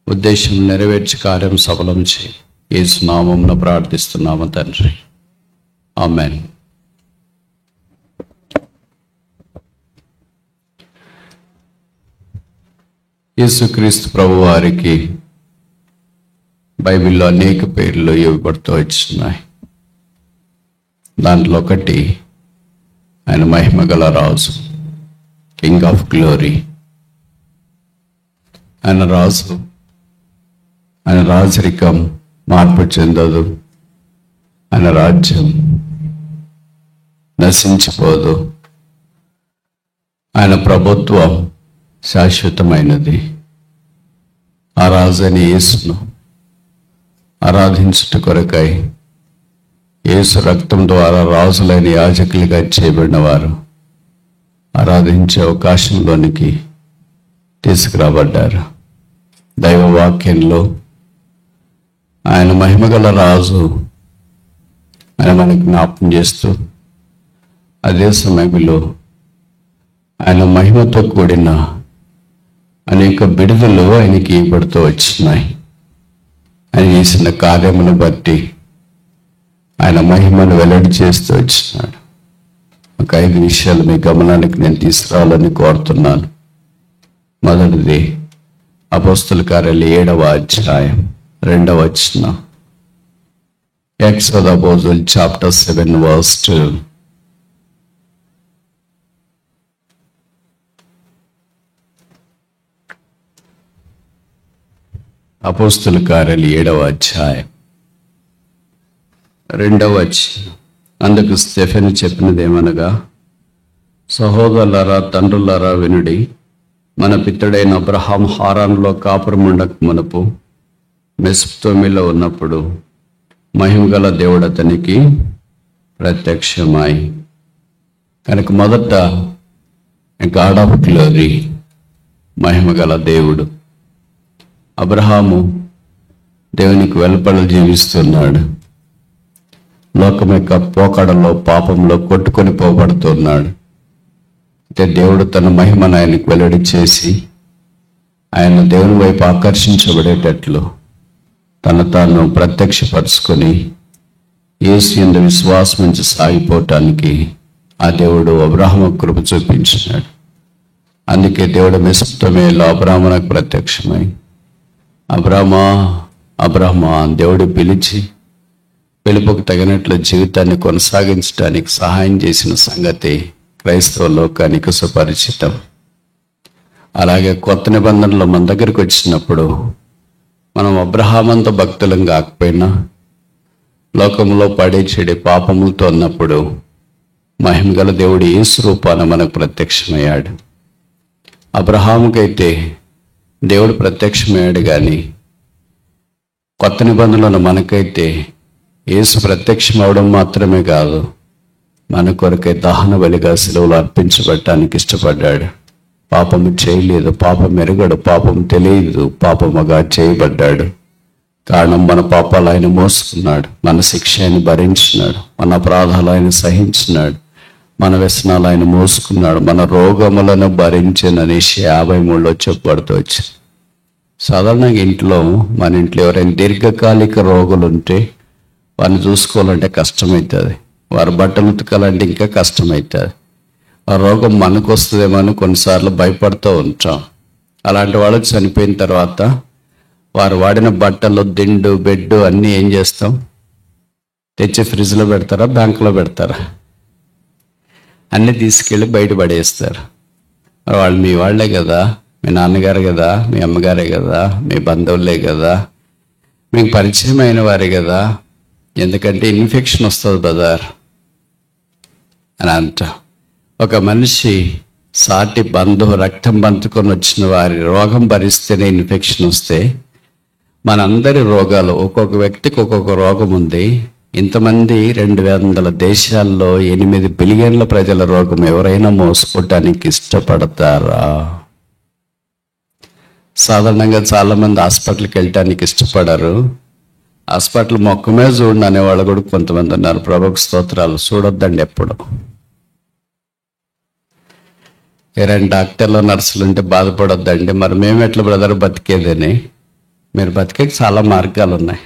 ఉద్దేశం నెరవేర్చి కార్యం సఫలం చేయి. యేసు నామమున ప్రార్థిస్తున్నాము తండ్రి, ఆమేన్. యేసుక్రీస్తు ప్రభు వారికి బైబిల్లో అనేక పేర్లు ఇవ్వబడుతూ వచ్చినాయి. దాంట్లో ఒకటి ఆయన మహిమ గల రాజు, కింగ్ ఆఫ్ గ్లోరీ. ఆయన రాజు, ఆయన రాజరికం మార్పు చెందదు, ఆయన రాజ్యం నశించిపోదు, ఆయన ప్రభుత్వం శాశ్వతమైనది. ఆ రాజని యేసును ఆరాధించుట కొరకై యేసు రక్తం ద్వారా రాజులైన యాజకులుగా చేయబడిన వారు ఆరాధించే అవకాశంలోనికి తీసుకురాబడ్డారు. దైవ వాక్యంలో ఆయన మహిమగల రాజు ఆయన మనకు జ్ఞాపకం చేస్తూ, అదే సమయంలో ఆయన మహిమతో కూడిన అనేక బిడుదలు ఆయనకి ఇవ్వబడుతూ వచ్చినాయి. ఆయన చేసిన కార్యమును బట్టి ఆయన మహిమను వెల్లడి చేస్తూ వచ్చినాడు. ఒక 5 విషయాలు మీ గమనానికి నేను తీసుకురావాలని కోరుతున్నాను. మొదటిది అపోస్తల కార్యాలు 7వ అధ్యాయం 2వ వచనం. Acts of the Apostles chapter 7 verse 2. అపోస్తల కార్యాలు 7వ అధ్యాయం 2వ వచనం. అందుకు స్టెఫెను చెప్పినది ఏమనగా, సహోదరులారా, తండ్రులారా వినుడి. మన పితరుడైన అబ్రహాం హారానులో కాపురముండక మునుపు మెసొపొతామియాలో ఉన్నప్పుడు మహిమగల దేవుడు అతనికి ప్రత్యక్షమై. కనుక మొదట గాడ్ ఆఫ్ గ్లోరీ, మహిమగల దేవుడు. అబ్రహాము దేవునికి వెలుపల జీవిస్తున్నాడు. లోకం యొక్క పోకడలో, పాపంలో కొట్టుకొని పోబడుతున్నాడు. అయితే దేవుడు తన మహిమను ఆయనకు వెల్లడి చేసి ఆయన దేవుని వైపు ఆకర్షించబడేటట్లు తను తాను ప్రత్యక్షపరుచుకొని యేసు యందు విశ్వాసం నుంచి సాగిపోవటానికి ఆ దేవుడు అబ్రహాము కృప చూపించినాడు. అందుకే దేవుడు మెసొపొతామియాలో అబ్రహామునకు ప్రత్యక్షమై, అబ్రహామా అబ్రహామా దేవుడు పిలిచి పిలుపుకు తగినట్లు జీవితాన్ని కొనసాగించడానికి సహాయం చేసిన సంగతి క్రైస్తవ లోకానికి సుపరిచితం. అలాగే కొత్త నిబంధనలో మన దగ్గరికి వచ్చినప్పుడు మనం అబ్రహామంత భక్తులం కాకపోయినా లోకంలో పడే చెడే పాపములతో ఉన్నప్పుడు మహిమగల దేవుడు యేసు రూపాన మనకు ప్రత్యక్షమయ్యాడు. అబ్రహాముకైతే దేవుడు ప్రత్యక్షమయ్యాడు, కానీ కొత్త నిబంధనలను మనకైతే యేసు ప్రత్యక్షం అవడం మాత్రమే కాదు, మన కొరకై దహన బలిగా శిలువలో అర్పించబడటానికి ఇష్టపడ్డాడు. పాపము చేయలేదు, పాపం ఎరగడు, పాపం తెలియదు, పాపముగా చేయబడ్డాడు. కారణం మన పాపాలు ఆయన మోసుకున్నాడు, మన శిక్ష ఆయన భరించినాడు, మన అపరాధాలు ఆయన సహించినాడు, మన వ్యసనాలు ఆయన మోసుకున్నాడు, మన రోగములను భరించినని 53లో చెప్పబడుతూ వచ్చింది. సాధారణంగా మన ఇంట్లో ఎవరైనా దీర్ఘకాలిక రోగులు ఉంటే వారిని చూసుకోవాలంటే కష్టమవుతుంది, వారి బట్టలు ఉతకాలంటే ఇంకా కష్టమవుతుంది. ఆ రోగం మనకు వస్తుందేమో అని కొన్నిసార్లు భయపడుతూ ఉంటాం. అలాంటి వాళ్ళు చనిపోయిన తర్వాత వారు వాడిన బట్టలు, దిండు, బెడ్ అన్నీ ఏం చేస్తాం? తెచ్చి ఫ్రిడ్జ్లో పెడతారా, బ్యాంకులో పెడతారా? అన్నీ తీసుకెళ్ళి బయట పడేస్తారు. వాళ్ళు మీ వాళ్ళే కదా, మీ నాన్నగారు కదా, మీ అమ్మగారే కదా, మీ బంధువులే కదా, మీకు పరిచయం అయిన వారే కదా, ఎందుకంటే ఇన్ఫెక్షన్ వస్తుంది బ్రదర్ అని అంట. ఒక మనిషి సాటి బంధువు, రక్తం పంచుకొని వచ్చిన వారి రోగం భరిస్తేనే ఇన్ఫెక్షన్ వస్తే, మనందరి రోగాలు, ఒక్కొక్క వ్యక్తికి ఒక్కొక్క రోగం ఉంది. ఇంతమంది 200 దేశాల్లో 8 బిలియన్ల ప్రజల రోగం ఎవరైనా మోసుకోవటానికి ఇష్టపడతారా? సాధారణంగా చాలామంది హాస్పిటల్కి వెళ్ళటానికి ఇష్టపడరు. హాస్పిటల్ మొక్కమే చూడండి అనేవాళ్ళు కూడా కొంతమంది ఉన్నారు. ప్రభువుకు స్తోత్రాలు. చూడొద్దండి ఎప్పుడు. ఎవరైనా డాక్టర్లు, నర్సులు ఉంటే బాధపడొద్దండి, మరి మేము ఎట్లా బ్రదర్ బతికేదని. మీరు బతికే చాలా మార్గాలు ఉన్నాయి.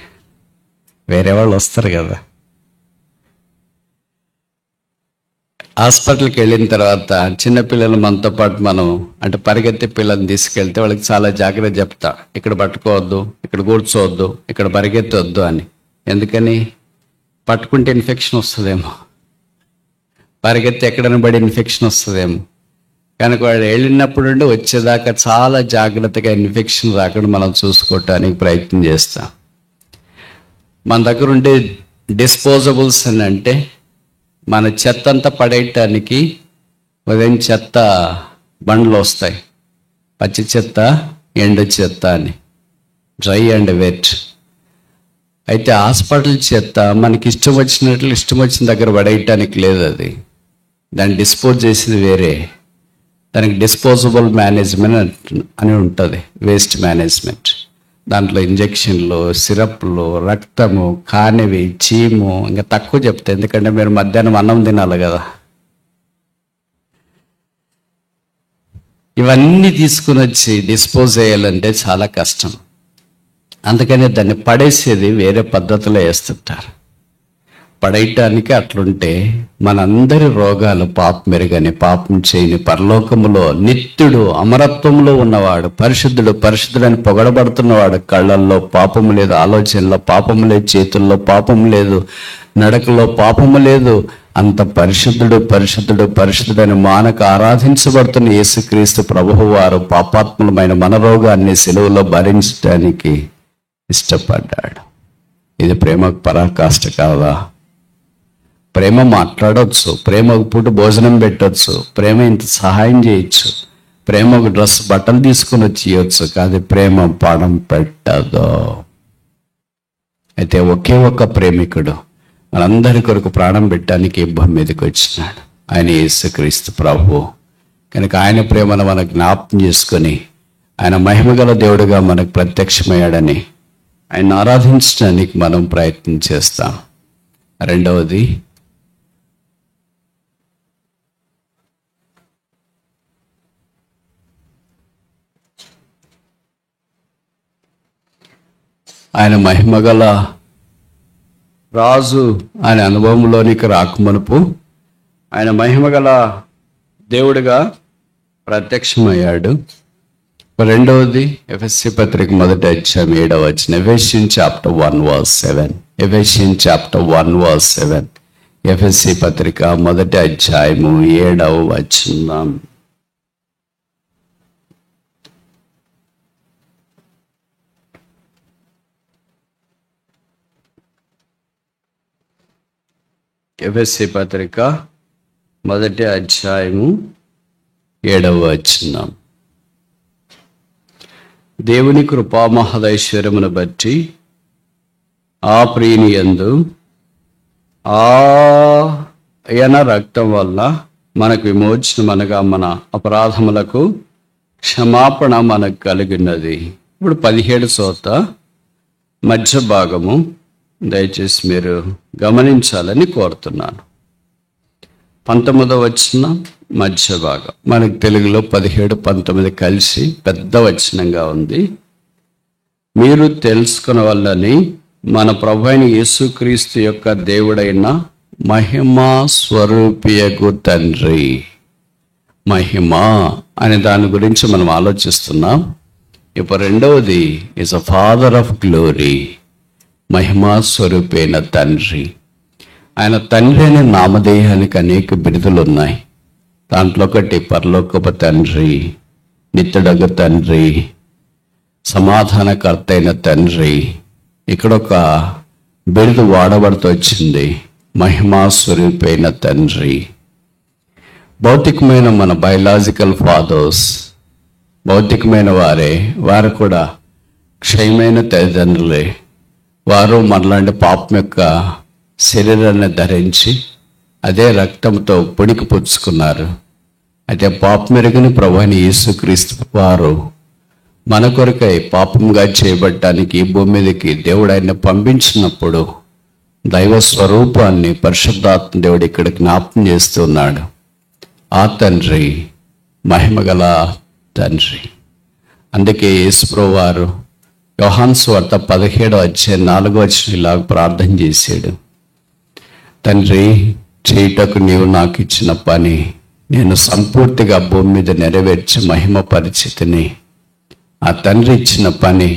వేరే వాళ్ళు వస్తారు కదా. హాస్పిటల్కి వెళ్ళిన తర్వాత చిన్నపిల్లలు మనతో పాటు మనం అంటే పరిగెత్తే పిల్లల్ని తీసుకెళ్తే వాళ్ళకి చాలా జాగ్రత్త చెప్తా, ఇక్కడ పట్టుకోవద్దు, ఇక్కడ కూర్చోవద్దు, ఇక్కడ పరిగెత్తవద్దు అని. ఎందుకని? పట్టుకుంటే ఇన్ఫెక్షన్ వస్తుందేమో, పరిగెత్తి ఎక్కడైనా పడి ఇన్ఫెక్షన్ వస్తుందేమో. కనుక వాళ్ళు వెళ్ళినప్పుడు నుండి వచ్చేదాకా చాలా జాగ్రత్తగా ఇన్ఫెక్షన్ రాకుండా మనం చూసుకోవటానికి ప్రయత్నం చేస్తాం. మన దగ్గర ఉండే డిస్పోజబుల్స్ అని అంటే మన చెత్త అంతా పడేయటానికి ఉదయం చెత్త బండ్లు వస్తాయి, పచ్చి చెత్త, ఎండు చెత్త అని, డ్రై అండ్ వెట్. అయితే హాస్పిటల్ చెత్త మనకి ఇష్టం వచ్చినట్లు ఇష్టం వచ్చిన దగ్గర పడేయటానికి లేదు. అది దాన్ని డిస్పోజ్ చేసేది వేరే. దానికి డిస్పోజబుల్ మేనేజ్మెంట్ అని ఉంటుంది, వేస్ట్ మేనేజ్మెంట్. దాంట్లో ఇంజెక్షన్లు, సిరప్లు, రక్తము, కానివి, చీము, ఇంకా తక్కువ చెప్తాయి. ఎందుకంటే మీరు మధ్యాహ్నం అన్నం తినాలి కదా. ఇవన్నీ తీసుకుని వచ్చి డిస్పోజ్ చేయాలంటే చాలా కష్టం. అందుకని దాన్ని పడేసేది వేరే పద్ధతిలో వేస్తుంటారు. పడేయటానికి అట్లుంటే మనందరి రోగాలు పాపం మెరుగని, పాపం చేయని, పరలోకములో నిత్యుడు అమరత్వంలో ఉన్నవాడు, పరిశుద్ధుడు పరిశుద్ధుడని పొగడబడుతున్నవాడు, కళ్ళల్లో పాపము లేదు, ఆలోచనలో పాపము లేదు, చేతుల్లో పాపము లేదు, నడకలో పాపము లేదు, అంత పరిశుద్ధుడు పరిశుద్ధుడు పరిశుద్ధుడని మానక ఆరాధించబడుతున్న యేసుక్రీస్తు ప్రభువు వారు పాపాత్ములమైన మన రోగాన్ని సిలువలో భరించడానికి ఇష్టపడ్డాడు. ఇది ప్రేమకు పరాకాష్ట కాదా? ప్రేమ మాట్లాడవచ్చు, ప్రేమ ఒక పూట భోజనం పెట్టవచ్చు, ప్రేమ ఇంత సహాయం చేయొచ్చు, ప్రేమ ఒక డ్రెస్ బట్టలు తీసుకుని వచ్చి ఇవ్వచ్చు, కానీ ప్రేమ పణం పెట్టదు. అయితే ఒకే ఒక్క ప్రేమికుడు మనందరి కొరకు ప్రాణం పెట్టడానికి ఈ భూమి మీదకి వచ్చినాడు, ఆయన యేసుక్రీస్తు ప్రభువు. కనుక ఆయన ప్రేమను మనం జ్ఞాపకం చేసుకొని ఆయన మహిమగల దేవుడిగా మనకు ప్రత్యక్షమయ్యాడని ఆయన ఆరాధించడానికి మనం ప్రయత్నం చేస్తాం. రెండవది, ఆయన మహిమగల రాజు ఆయన అనుభవంలోనికి రాకమునుపు ఆయన మహిమగల దేవుడిగా ప్రత్యక్షమయ్యాడు. రెండవది ఎఫెసీ పత్రిక 1:7. ఎఫెసియన్ చాప్టర్ 1:7. ఎఫెసియన్ చాప్టర్ 1:7. ఎఫెసీ పత్రిక 1:7. ఎఫెసీ పత్రిక 1:7. దేవుని కృపా మహదైశ్వర్యమును బట్టి ఆ ప్రియుని యందు ఆయన రక్తం వల్ల మనకు విమోచన, అనగా మన అపరాధములకు క్షమాపణ మనకు కలిగినది. ఇప్పుడు 17 చోట మధ్య భాగము దయచేసి మీరు గమనించాలని కోరుతున్నాను. 19వ వచనం మధ్య భాగం. మనకు తెలుగులో 17, 19 కలిసి పెద్ద వచనంగా ఉంది. మీరు తెలుసుకునవల్లని మన ప్రభు అయిన యేసుక్రీస్తు యొక్క దేవుడైన మహిమా స్వరూపియగు తండ్రి. మహిమ అనే దాని గురించి మనం ఆలోచిస్తున్నాం. ఇప్పుడు రెండవది is a father of glory. మహిమా స్వరూపైన తండ్రి. ఆయన తండ్రి అనే నామధేయానికి అనేక బిరుదులు ఉన్నాయి. దాంట్లో ఒకటి పరలోకపు తండ్రి, నిత్యుడగు తండ్రి, సమాధానకర్త అయిన తండ్రి. ఇక్కడ ఒక బిరుదు వాడబడుతూ వచ్చింది, మహిమా స్వరూపైన తండ్రి. భౌతికమైన మన బయలాజికల్ ఫాదర్స్, భౌతికమైన వారు కూడా క్షయమైన తల్లిదండ్రులే. వారు మనలాంటి పాపం యొక్క శరీరాన్ని ధరించి అదే రక్తంతో పొడికి పుచ్చుకున్నారు. అయితే పాపం ఎరుగని ప్రభువైన యేసుక్రీస్తు వారు మన కొరకై పాపంగా చేయబడటానికి ఈ భూమి మీదకి దేవుడు ఆయన పంపించినప్పుడు దైవ స్వరూపాన్ని పరిశుద్ధాత్మ దేవుడు ఇక్కడ జ్ఞాపకం చేస్తున్నాడు. ఆ తండ్రి మహిమగల తండ్రి. అందుకే యేసుప్రభువు వారు యోహాను సువార్త 17:4 ఇలాగ ప్రార్థన చేశాడు. తండ్రి, చేయుటకు నీవు నాకు ఇచ్చిన పని నేను సంపూర్తిగా భూమి మీద నెరవేర్చి మహిమ పరిచితిని. ఆ తండ్రి ఇచ్చిన పని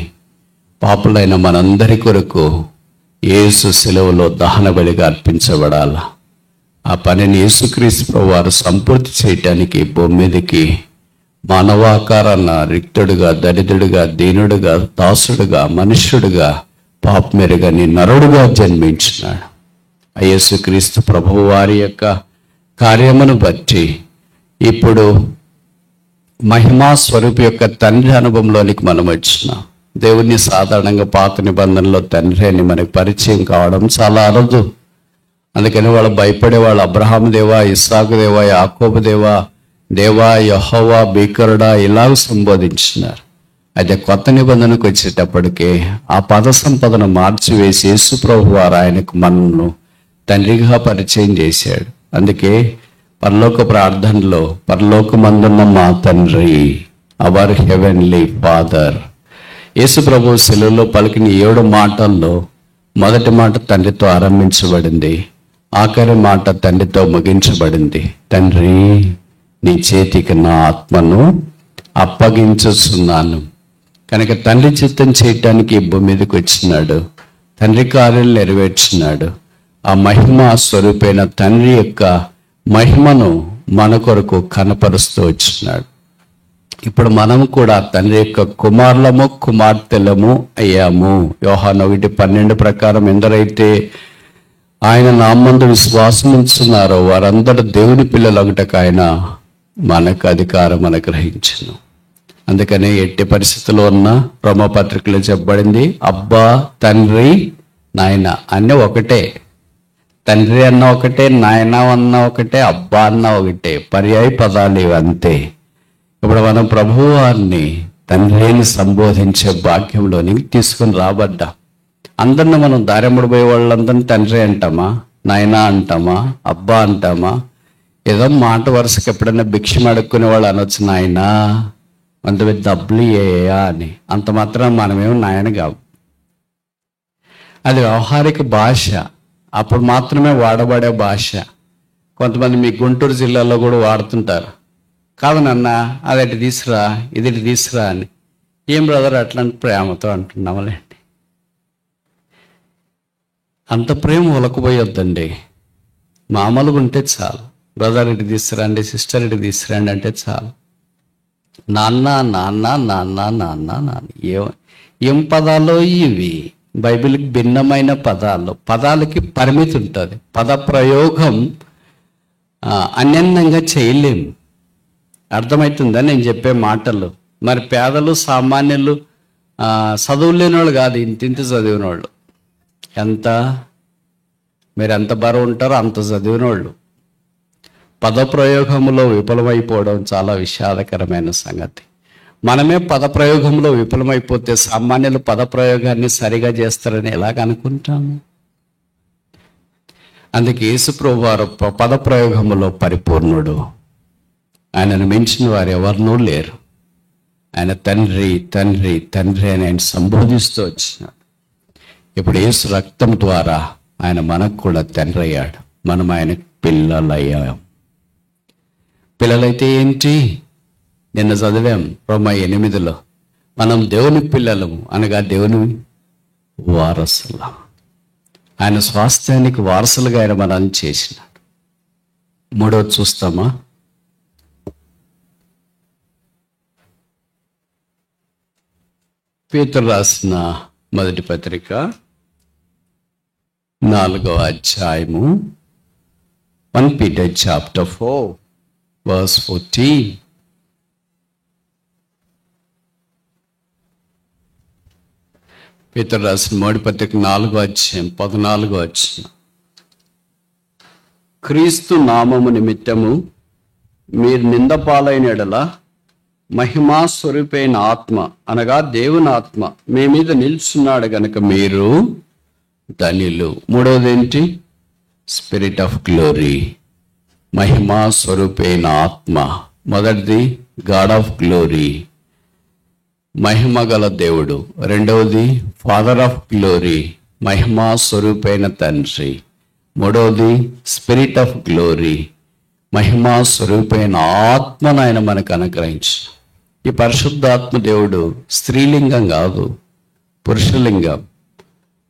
పాపులైన మనందరి కొరకు యేసు శిలువలో దహన బలిగా అర్పించబడాల. ఆ పనిని యేసుక్రీస్తు ప్రభువారు సంపూర్తి చేయటానికి భూమి మీదకి మానవాకారాన్న రిక్తుడుగా, దరిద్రుడుగా, దీనుడుగా, దాసుడుగా, మనుష్యుడుగా, పాపమెరుగా, నరుడుగా జన్మించినాడు. ఆ యేసుక్రీస్తు ప్రభువు వారి యొక్క కార్యమును బట్టి ఇప్పుడు మహిమా స్వరూపి యొక్క తండ్రి అనుభవంలోనికి మనం వచ్చినాం. దేవుణ్ణి సాధారణంగా పాత నిబంధనలో తండ్రి అని మనకు పరిచయం కావడం చాలా అరుదు. అందుకని వాళ్ళు భయపడేవాళ్ళు అబ్రహాము దేవా, ఇస్సాకు దేవా, యాకోబు దేవా, దేవా, యెహోవా, భీకరుడా ఇలాగ సంబోధించినారు. అయితే కొత్త నిబంధనకు వచ్చేటప్పటికే ఆ పద సంపదను మార్చివేసి యేసు ప్రభు వారు ఆయనకు మనను తండ్రిగా పరిచయం చేశాడు. అందుకే పరలోక ప్రార్థనలో పరలోకమందున్న మా తండ్రి, అవర్ హెవెన్లీ ఫాదర్, యేసు ప్రభు శిలువలో పలికిన 7 మాటల్లో మొదటి మాట తండ్రితో ఆరంభించబడింది, ఆఖరి మాట తండ్రితో ముగించబడింది. తండ్రి, నీ చేతికి నా ఆత్మను అప్పగించుచున్నాను. కనుక తండ్రి చిత్తం చేయటానికి భూమి మీదకి వచ్చినాడు, తండ్రి కార్యాలు నెరవేర్చినాడు. ఆ మహిమ స్వరూపైన తండ్రి యొక్క మహిమను మన కొరకు కనపరుస్తూ వచ్చినాడు. ఇప్పుడు మనం కూడా తండ్రి యొక్క కుమారులము, కుమార్తెలము అయ్యాము. యోహాను 1:12 ప్రకారం ఎందరైతే ఆయన నామందు విశ్వాసం ఉంచున్నారో వారందరూ దేవుని పిల్లలగుటకు ఆయన మనకు అధికారం అనుగ్రహించును. అందుకనే ఎట్టి పరిస్థితుల్లో ఉన్న రోమపత్రికలో చెప్పబడింది, అబ్బా, తండ్రి, నాయన అన్నీ ఒకటే. తండ్రి అన్న ఒకటే, నాయన అన్న ఒకటే, అబ్బా అన్న ఒకటే, పర్యాయ పదాలు ఇవంతే. ఇప్పుడు మనం ప్రభువు వారిని తండ్రిని సంబోధించే భాగ్యంలోనికి తీసుకుని రాబడ్డా. అందరిని మనం దారెమ్మడి పోయే వాళ్ళందరినీ తండ్రి అంటామా, నాయన అంటామా, అబ్బా అంటామా? ఏదో మాట వరుసకి ఎప్పుడైనా భిక్షం అడుక్కునే వాళ్ళు అనొచ్చు నాయన, అంత పెద్ద డబ్బులు ఏయా అని. అంత మాత్రం మనమేమో నాయన కావు. అది వ్యవహారిక భాష, అప్పుడు మాత్రమే వాడబడే భాష. కొంతమంది మీ గుంటూరు జిల్లాలో కూడా వాడుతుంటారు. కాదు నాన్న, అదటి తీసురా, ఇది తీసురా అని. ఏం బ్రదర్ అట్లాంటి ప్రేమతో అంటున్నాములేండి. అంత ప్రేమ ఒలకపోయొద్దండి. మామూలుగా ఉంటే చాలు. బ్రదర్ ఇటు తీసుకురండి, సిస్టర్ ఇటు తీసుకురండి అంటే చాలు. నాన్న నాన్న నాన్న నాన్న నాన్న ఏం పదాలు ఇవి? బైబిల్కి భిన్నమైన పదాలు. పదాలకి పరిమితి ఉంటుంది. పద ప్రయోగం అన్యన్నంగా చేయలేము. అర్థమవుతుందా నేను చెప్పే మాటలు? మరి పేదలు, సామాన్యులు, చదువు లేని వాళ్ళు కాదు, ఇంతింత చదివిన వాళ్ళు. మీరు ఎంత బరువు ఉంటారో అంత చదివిన వాళ్ళు పదప్రయోగంలో విఫలమైపోవడం చాలా విషాదకరమైన సంగతి. మనమే పదప్రయోగంలో విఫలమైపోతే సామాన్యులు పదప్రయోగాన్ని సరిగా చేస్తారని ఎలాగనుకుంటాము? అందుకే యేసుప్రభువు వారు పదప్రయోగంలో పరిపూర్ణుడు. ఆయనను మించిన వారు ఎవరినూ లేరు. ఆయన తండ్రి తండ్రి తండ్రి అని ఆయన సంబోధిస్తూ వచ్చినాడు. ఇప్పుడు యేసు రక్తం ద్వారా ఆయన మనకు కూడా తండ్రి అయ్యాడు. మనం ఆయన పిల్లలయ్యాం. పిల్లలైతే ఏంటి? నిన్న చదివాం రోమా 8లో, మనం దేవుని పిల్లలము అనగా దేవుని వారసులం. ఆయన స్వాస్థ్యానికి వారసులుగా ఆయన మనల్ని చేసినాడు. 3వది చూస్తామా? పేతురు రాసిన మొదటి పత్రిక 4వ అధ్యాయము 1 Peter chapter 4 verse 14. పేతురు రాసిన మొదటి పత్రిక 4వ అధ్యాయం 14వ వచనం. క్రీస్తు నామము నిమిత్తము మీరు నిందపాలైన ఎడల మహిమా స్వరూపైన ఆత్మ అనగా దేవుని ఆత్మ మీ మీద నిల్చున్నాడు గనక మీరు ధన్యులు. 3వది ఏంటి? స్పిరిట్ ఆఫ్ గ్లోరీ, మహిమా స్వరూపైన ఆత్మ. మొదటిది గాడ్ ఆఫ్ గ్లోరీ, మహిమ గల దేవుడు. రెండవది ఫాదర్ ఆఫ్ గ్లోరీ, మహిమా స్వరూపైన తండ్రి. మూడవది స్పిరిట్ ఆఫ్ గ్లోరీ, మహిమా స్వరూపైన ఆత్మను ఆయన మనకు అనుగ్రహించు. ఈ పరిశుద్ధాత్మ దేవుడు స్త్రీలింగం కాదు, పురుషలింగం,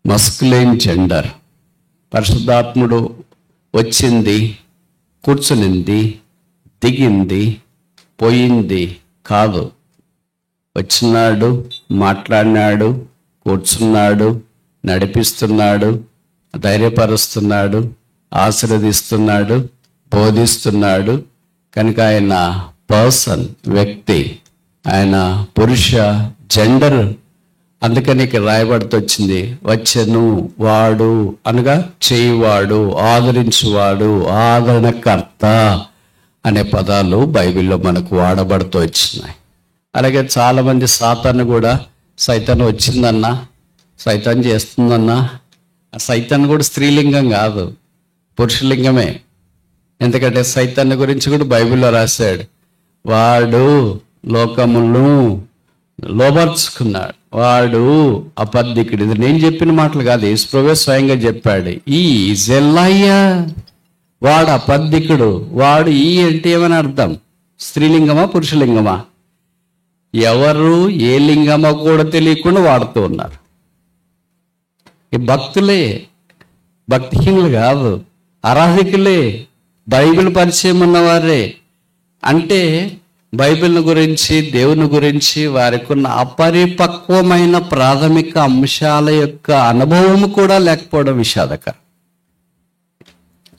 మస్కులైన్ జెండర్. పరిశుద్ధాత్ముడు వచ్చింది, కూర్చునింది, దిగింది, పోయింది కాదు. వచ్చినాడు, మాట్లాడినాడు, కూర్చున్నాడు, నడిపిస్తున్నాడు, ధైర్యపరుస్తున్నాడు, ఆశీర్వదిస్తున్నాడు, బోధిస్తున్నాడు. కనుక ఆయన పర్సన్, వ్యక్తి, ఆయన పురుష జెండర్. అందుకని ఇక్కడ రాయబడుతూ వచ్చింది, వచ్చెను వాడు అనగా చేయువాడు, ఆదరించువాడు, ఆదరణకర్త అనే పదాలు బైబిల్లో మనకు వాడబడుతూ వచ్చినాయి. అలాగే చాలామంది సాతాను కూడా సైతాన్ వచ్చిందన్నా, సైతాన్ చేస్తుందన్నా, ఆ సైతాన్ కూడా స్త్రీలింగం కాదు, పురుషలింగమే. ఎందుకంటే సైతాన్ని గురించి కూడా బైబిల్లో రాశాడు, వాడు లోకమును లోబర్చుకున్నాడు, వాడు అబద్ధికుడు. ఇది నేను చెప్పిన మాటలు కాదు, యేసుప్రభువే స్వయంగా చెప్పాడు. ఈ జెల్లయ్యా, వాడు అబద్ధికుడు. వాడు ఈ అంటే ఏమని అర్థం? స్త్రీలింగమా పురుషలింగమా? ఎవరు ఏ లింగమో కూడా తెలియకుండా వాడుతూ ఉన్నారు. ఈ భక్తులే, భక్తిహీనులు కాదు, అరాధికులే, బైబిల్ పరిచయం ఉన్నవారే. అంటే బైబిల్ని గురించి, దేవుని గురించి వారికి ఉన్న అపరిపక్వమైన ప్రాథమిక అంశాల యొక్క అనుభవం కూడా లేకపోవడం విషాదకరం.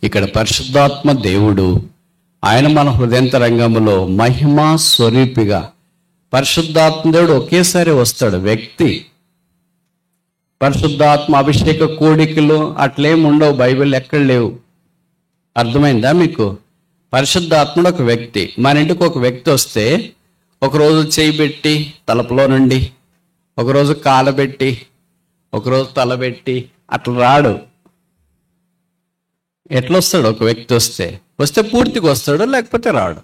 ఇక్కడ పరిశుద్ధాత్మ దేవుడు ఆయన మన హృదయంతరంగంలో మహిమా స్వరూపిగా, పరిశుద్ధాత్మ దేవుడు ఒకేసారి వస్తాడు. వ్యక్తి పరిశుద్ధాత్మ అభిషేక కోడికలు అట్లేం ఉండవు, బైబిల్ ఎక్కడ లేవు. అర్థమైందా మీకు? పరిశుద్ధాత్ముడు ఒక వ్యక్తి. మన ఇంటికి ఒక వ్యక్తి వస్తే ఒకరోజు చేయి పెట్టి తలపులో నుండి, ఒకరోజు కాలబెట్టి, ఒకరోజు తలబెట్టి అట్లా రాడు. ఎట్లా వస్తాడు? ఒక వ్యక్తి వస్తే పూర్తిగా వస్తాడు, లేకపోతే రాడు.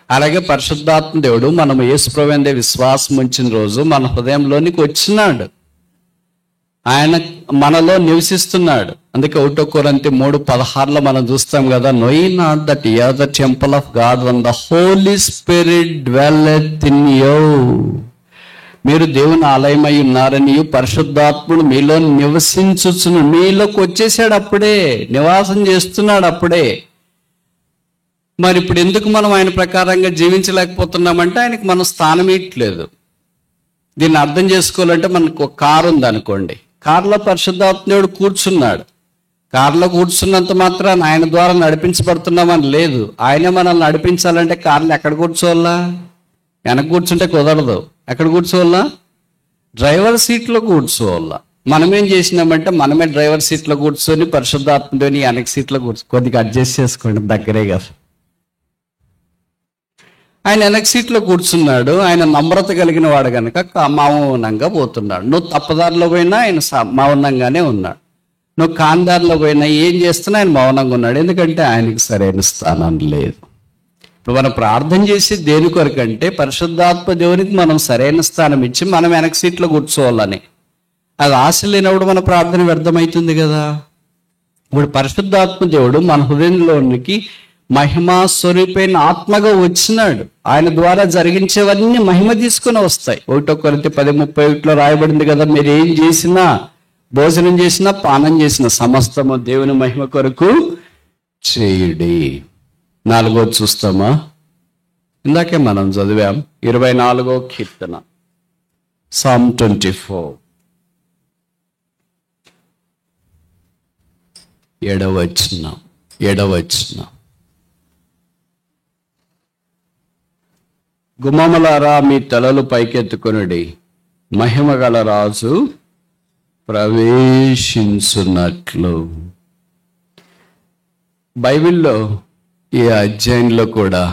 అలాగే పరిశుద్ధాత్మ దేవుడు మనం యేసుప్రభువే విశ్వాసం ఉంచిన రోజు మన హృదయంలోనికి వచ్చినాడు, ఆయన మనలో నివసిస్తున్నాడు. అందుకే 1 కొరింథీ 3:16 మనం చూస్తాం కదా, know ye not that you are the temple of God when the Holy Spirit dwelleth in you. మీరు దేవుని ఆలయమై ఉన్నారని పరిశుద్ధాత్ముడు మీలో నివసించుచును. మీలోకి వచ్చేసాడు, అప్పుడే నివాసం చేస్తున్నాడు అప్పుడే. మరి ఇప్పుడు ఎందుకు మనం ఆయన ప్రకారంగా జీవించలేకపోతున్నామంటే ఆయనకు మనం స్థానం ఇట్లేదు. దీన్ని అర్థం చేసుకోవాలంటే మనకు ఒక కారు ఉంది అనుకోండి, కారులో పరిశుద్ధాత్ముడు కూర్చున్నాడు. కారులో కూర్చున్నంత మాత్రాన ఆయన ద్వారా నడిపించబడుతున్నామని లేదు. ఆయనే మనల్ని నడిపించాలంటే కారులో ఎక్కడ కూర్చోవాలా? వెనక కూర్చుంటే కుదరదు. ఎక్కడ కూర్చోవాలా? డ్రైవర్ సీట్లో కూర్చోవాలా. మనమేం చేసినామంటే మనమే డ్రైవర్ సీట్లో కూర్చొని పరిశుద్ధాత్ముడిని వెనక సీట్లో కొద్దిగా అడ్జస్ట్ చేసుకోండి, దగ్గరే కదా. ఆయన వెనక సీట్లో కూర్చున్నాడు. ఆయన నమ్రత కలిగిన వాడు కనుక మౌనంగా పోతున్నాడు. నువ్వు తప్పదారిలో పోయినా ఆయన మౌనంగానే ఉన్నాడు. నువ్వు కాందారిలో పోయినా ఏం చేస్తున్నా ఆయన మౌనంగా ఉన్నాడు. ఎందుకంటే ఆయనకి సరైన స్థానం లేదు. ఇప్పుడు మనం ప్రార్థన చేసి దేని కొరకంటే పరిశుద్ధాత్మ దేవునికి మనం సరైన స్థానం ఇచ్చి మనం వెనక సీట్లో కూర్చోవాలని. అది ఆశ లేనప్పుడు మన ప్రార్థన వ్యర్థమవుతుంది కదా. ఇప్పుడు పరిశుద్ధాత్మ దేవుడు మన హృదయంలోనికి మహిమా స్వరూపైన ఆత్మగా వచ్చినాడు. ఆయన ద్వారా జరిగించేవన్నీ మహిమ తీసుకుని వస్తాయి. 1 కొరింథీ 10:31 రాయబడింది కదా, మీరు ఏం చేసినా, భోజనం చేసినా, పానం చేసినా సమస్తము దేవుని మహిమ కొరకు చేయుడి. 4వ చూస్తామా? ఇందాకే మనం చదివాం 24వ కీర్తన, Psalm 24, 7వ వచనం. గుమ్మములారా మీ తలలు పైకెత్తుకొనుడి, మహిమ గల రాజు ప్రవేశించున్నట్లు. బైబిల్లో ఈ అధ్యాయంలో కూడా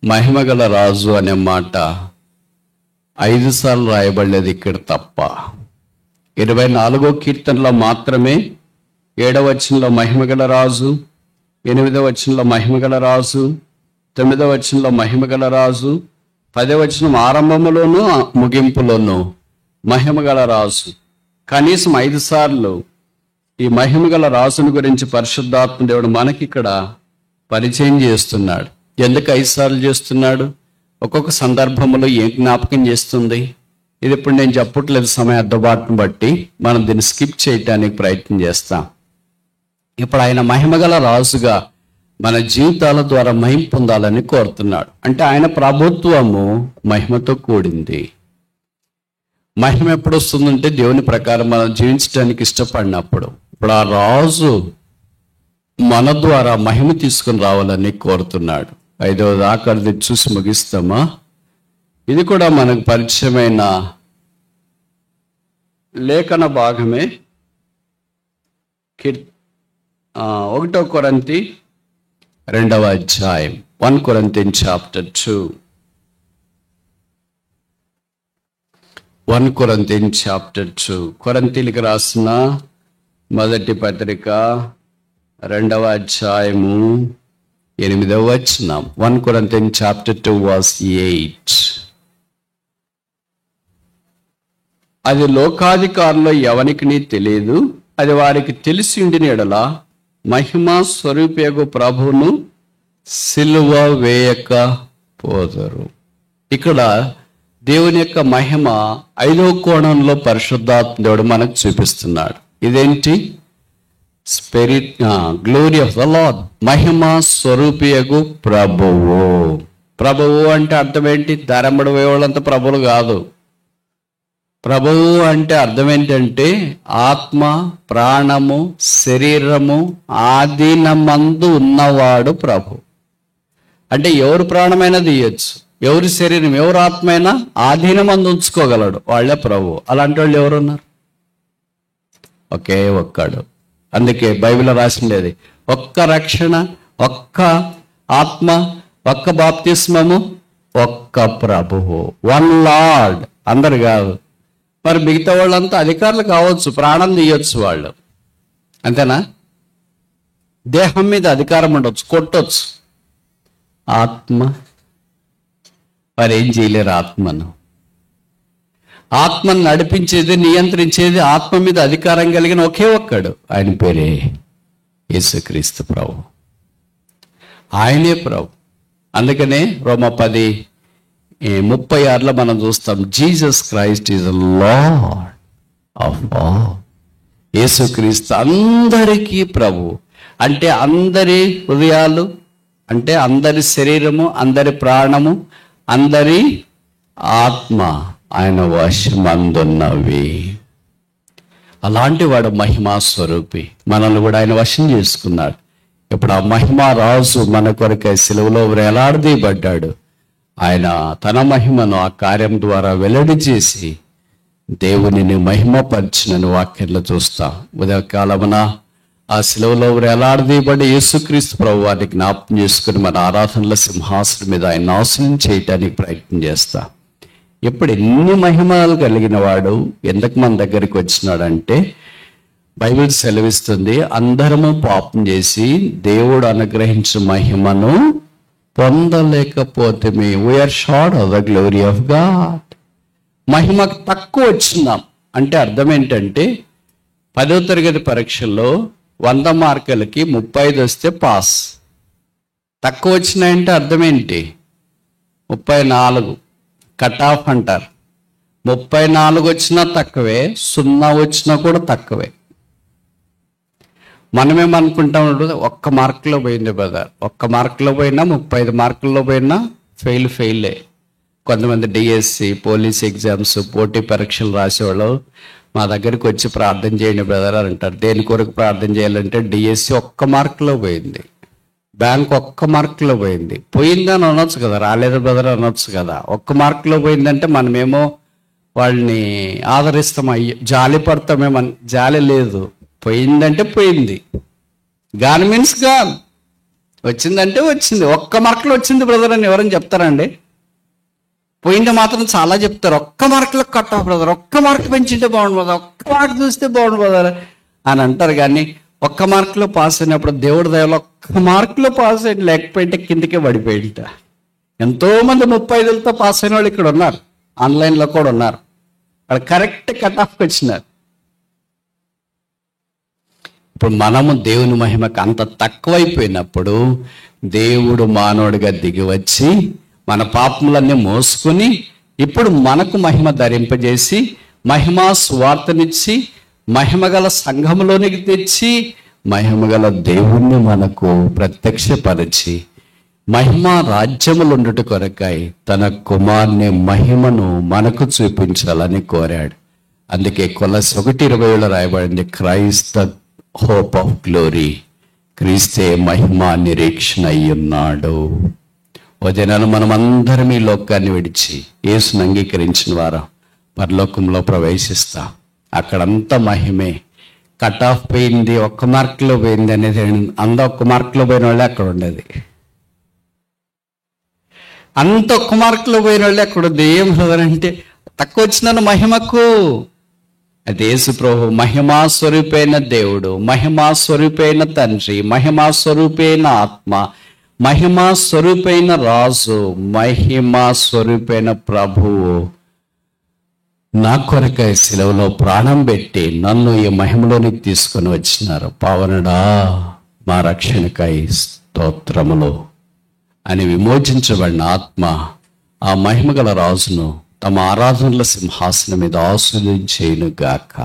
మహిమగల రాజు అనే మాట 5 సార్లు రాయబడలేదు ఇక్కడ తప్ప. 24వ కీర్తనలో మాత్రమే 7వ వచనంలో మహిమగల రాజు, 8వ వచనంలో మహిమగల రాజు, 9వ వచనంలో మహిమగల రాజు, 10వ వచనం ఆరంభములోను ముగింపులోను మహిమగల రాజు. కనీసం 5 సార్లు ఈ మహిమగల రాజుని గురించి పరిశుద్ధాత్మ దేవుడు మనకి ఇక్కడ పరిచయం చేస్తున్నాడు. ఎందుకు 5 సార్లు చేస్తున్నాడు? ఒక్కొక్క సందర్భంలో ఏం జ్ఞాపకం చేస్తుంది? ఇది ఇప్పుడు నేను చెప్పట్లేదు, సమయ అడ్డబాటును బట్టి మనం దీన్ని స్కిప్ చేయటానికి ప్రయత్నం చేస్తాం. ఇప్పుడు ఆయన మహిమగల రాజుగా మన జీవితాల ద్వారా మహిమ పొందాలని కోరుతున్నాడు. అంటే ఆయన ప్రభుత్వము మహిమతో కూడింది. మహిమ ఎప్పుడు వస్తుందంటే దేవుని ప్రకారం మనం జీవించడానికి ఇష్టపడినప్పుడు. ఇప్పుడు ఆ రాజు మన ద్వారా మహిమ తీసుకుని రావాలని కోరుతున్నాడు. 5వ దాకా చూసి ముగిస్తామా? ఇది కూడా మనకు పరిచయమైన లేఖన భాగమే. 1 కొరింథీ 2వ అధ్యాయం, 1 Corinthians chapter 2. 1 Corinthians chapter 2. కొరింథీయులకు రాసిన మొదటి పత్రిక 2వ అధ్యాయము 8వ వచనం. 1 Corinthians chapter 2 verse 8. అది లోకాధికారుల్లో ఎవనికి తెలియదు, అది వారికి తెలిసి ఉండిన ఎడల మహిమా స్వరూపేగు ప్రభువును సిలువ వేయక పోదరు. ఇక్కడ దేవుని యొక్క మహిమ 5వ కోణంలో పరిశుద్ధాత్మ దేవుడు మనకు చూపిస్తున్నాడు. ఇదేంటి? Spirit glory of the Lord. మహిమా స్వరూపియగు ప్రభువు. ప్రభువు అంటే అర్థం ఏంటి? దారంబడి వేవాళ్ళంతా ప్రభువులు కాదు. ప్రభువు అంటే అర్థం ఏంటంటే ఆత్మ, ప్రాణము, శరీరము ఆధీనమందు ఉన్నవాడు ప్రభు. అంటే ఎవరు ప్రాణమైనా తీయచ్చు, ఎవరి శరీరం, ఎవరు ఆత్మైనా ఆధీనమందు ఉంచుకోగలడు, వాళ్ళే ప్రభు. అలాంటి వాళ్ళు ఎవరున్నారు? ఒకే ఒక్కడు. అందుకే బైబిల్లో రాసిండేది ఒక్క రక్షణ, ఒక్క ఆత్మ, ఒక్క బాప్తిస్మము, ఒక్క ప్రభువు, వన్ లార్డ్. అందరు కాదు. మరి మిగతా వాళ్ళంతా అధికారులు కావచ్చు, ప్రాణం తీయొచ్చు వాళ్ళు, అంతేనా? దేహం మీద అధికారం ఉండొచ్చు, కొట్టొచ్చు. ఆత్మ వారు ఏం చేయలేరు. ఆత్మను నడిపించేది, నియంత్రించేది, ఆత్మ మీద అధికారం కలిగిన ఒకే ఒక్కడు, ఆయన పేరే యేసుక్రీస్తు ప్రభు. ఆయనే ప్రభు. అందుకనే రోమా 10:36 మనం చూస్తాం, Jesus Christ is lord of all. యేసుక్రీస్తు అందరికీ ప్రభు. అంటే అందరి హృదయాలు, అంటే అందరి శరీరము, అందరి ప్రాణము, అందరి ఆత్మ ఆయన వశమందున్నవి. అలాంటి వాడు మహిమా స్వరూపి. మనల్ని కూడా ఆయన వశం చేసుకున్నాడు. ఇప్పుడు ఆ మహిమా రాజు మన కొరకై సిలువలో వేలాడదీయబడ్డాడు. ఆయన తన మహిమను ఆ కార్యం ద్వారా వెల్లడి చేసి దేవునిని మహిమపరిచినని వాక్యంలో చూస్తాం. ఉదయకాలమున ఆ సిలువలో వేలాడదీయబడి యేసుక్రీస్తు ప్రభు వారిని జ్ఞాపకం చేసుకుని మన ఆరాధనల సింహాసనం మీద ఆయన నాశనం చేయటానికి ప్రయత్నం చేస్తాం. ఎప్పుడు ఎన్ని మహిమలు కలిగిన వాడు ఎందుకు మన దగ్గరికి వచ్చినాడంటే, బైబిల్ సెలవిస్తుంది, అందరము పాపం చేసి దేవుడు అనుగ్రహించిన మహిమను పొందలేకపోతే we are short of the glory of God. మహిమకు తక్కువ వచ్చిందాం అంటే అర్థం ఏంటంటే, 10వ తరగతి పరీక్షల్లో 100 మార్కులకి 35 వస్తే పాస్. తక్కువ వచ్చినాయంటే అర్థం ఏంటి? 34 కట్ ఆఫ్ అంటారు. 34 వచ్చినా తక్కువే, 0 వచ్చినా కూడా తక్కువే. మనమేమనుకుంటాం, 1 మార్కులో పోయింది బ్రదర్, 1 మార్కులో పోయినా 35 మార్కుల్లో పోయినా ఫెయిలే. కొంతమంది డిఎస్సి, పోలీస్ ఎగ్జామ్స్, పోటీ పరీక్షలు రాసేవాళ్ళు మా దగ్గరికి వచ్చి ప్రార్థన చేయండి బ్రదర్ అని అంటారు. దేని కొరకు ప్రార్థన చేయాలంటే, డిఎస్సి 1 మార్కులో పోయింది, బ్యాంక్ 1 మార్కులో పోయింది. పోయిందని అనొచ్చు కదా, రాలేదు బ్రదర్ అనొచ్చు కదా. 1 మార్కులో పోయిందంటే మనమేమో వాళ్ళని ఆదరిస్తాం, అయ్యో జాలి పడతామేమో. జాలి లేదు. పోయిందంటే పోయింది. Gone means gone. వచ్చిందంటే వచ్చింది. 1 మార్కులో వచ్చింది బ్రదర్ అని ఎవరైనా చెప్తారండి? పోయింది మాత్రం చాలా చెప్తారు. 1 మార్కులో కట్ ఆఫ్ బ్రదర్, 1 మార్కు పెంచింటే బాగుండు బ్రదర్, 1 మార్కు చూస్తే బాగుండు బ్రదర్ అని అంటారు. కానీ 1 మార్కులో పాస్ అయినప్పుడు దేవుడి దయలో 1 మార్కులో పాస్ అయ్యి లేకపోయింటే కిందకే పడిపోయింట. ఎంతోమంది 35లతో పాస్ అయిన వాళ్ళు ఇక్కడ ఉన్నారు, ఆన్లైన్లో కూడా ఉన్నారు. అక్కడ కరెక్ట్ కట్ ఆఫ్కి వచ్చినారు. ఇప్పుడు మనము దేవుని మహిమకు అంత తక్కువైపోయినప్పుడు దేవుడు మానవుడిగా దిగి వచ్చి మన పాపములన్నీ మోసుకుని ఇప్పుడు మనకు మహిమ ధరింపజేసి మహిమా స్వార్థనిచ్చి మహిమగల సంఘములోనికి తెచ్చి మహిమగల దేవుణ్ణి మనకు ప్రత్యక్షపరిచి మహిమా రాజ్యములుండుట కొరకై తన కుమారుని మహిమను మనకు చూపించాలని కోరాడు. అందుకే కొలస్సీ 1:20 రాయబడింది, Christ the hope of glory, క్రీస్తే మహిమా నిరీక్షణ అయ్యున్నాడు. ఓ జనాలు, మనమందరం ఈ లోకాన్ని విడిచి యేసును అంగీకరించిన వారు పరలోకంలో ప్రవేశిస్తాం. అక్కడంతా మహిమే. కట్ ఆఫ్ పోయింది, 1 మార్కులో పోయింది అనేది అంత 1 మార్కులో పోయిన వాళ్ళే అక్కడ ఉండేది. అంత 1 మార్కులో పోయిన వాళ్ళే అక్కడ ఉంది. ఏం అంటే తక్కువ వచ్చినాను మహిమకు. అది యేసు ప్రభు మహిమా స్వరూపైన దేవుడు, మహిమా స్వరూపైన తండ్రి, మహిమా స్వరూపైన ఆత్మ, మహిమా స్వరూపైన రాజు, మహిమా స్వరూపైన ప్రభువు నా కొరకై శిలువలో ప్రాణం పెట్టి నన్ను ఈ మహిమలోనికి తీసుకొని వచ్చినారు. పావనుడా మా రక్షణకై స్తోత్రములు అని విమోచించబడిన ఆత్మ ఆ మహిమగల రాజును తమ ఆరాధనల సింహాసనం మీద ఆస్వాదించేయును గాక.